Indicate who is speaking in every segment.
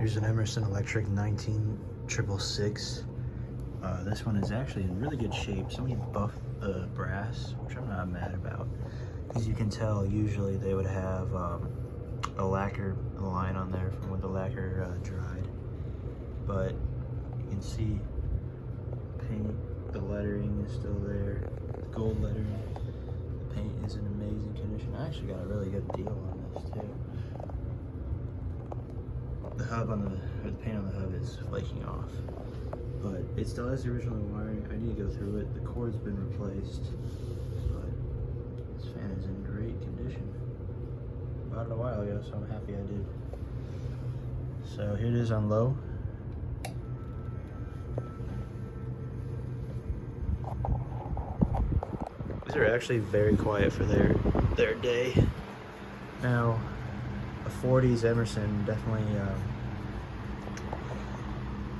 Speaker 1: Here's an Emerson Electric 19666. This one is actually in really good shape. Somebody buffed the brass, which I'm not mad about. As you can tell, usually they would have a lacquer line on there from when the lacquer dried. But you can see paint, the lettering is still there, the gold lettering. The paint is in amazing condition. I actually got a really good deal on this too. The hub on the paint on the hub is flaking off, but it still has the original wiring. I need to go through it. The cord's been replaced, but this fan is in great condition. Bought it a while ago, so I'm happy I did. So here it is on low. These are actually very quiet for their day. Now, a 40s Emerson definitely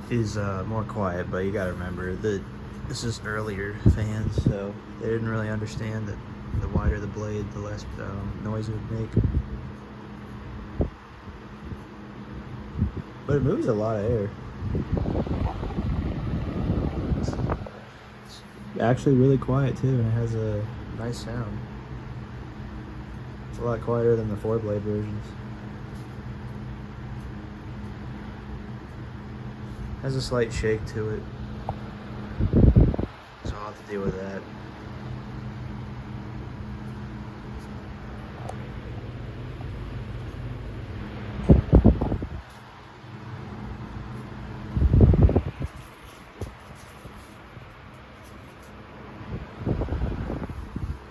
Speaker 1: is more quiet, but you gotta remember that this is earlier fans, so they didn't really understand that the wider the blade, the less noise it would make. But it moves a lot of air. It's actually really quiet too, and it has a nice sound. It's a lot quieter than the 4-blade versions. Has a slight shake to it, so I'll have to deal with that.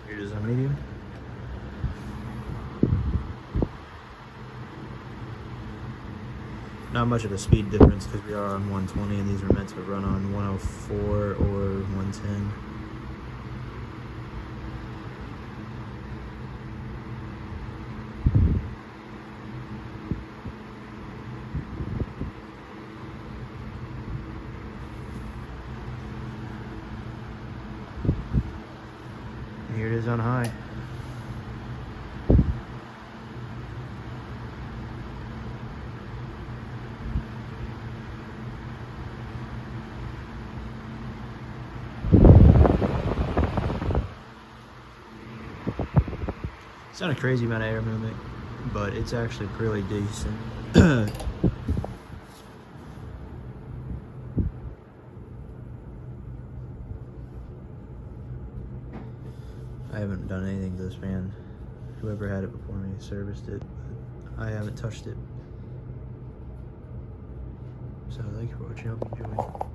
Speaker 1: Here it is on medium. Not much of a speed difference because we are on 120 and these are meant to run on 104 or 110. And here it is on high. It's not a crazy amount of air movement, but it's actually pretty decent. I haven't done anything to this fan. Whoever had it before me serviced it, but I haven't touched it. So thank you for watching. I hope you enjoyed.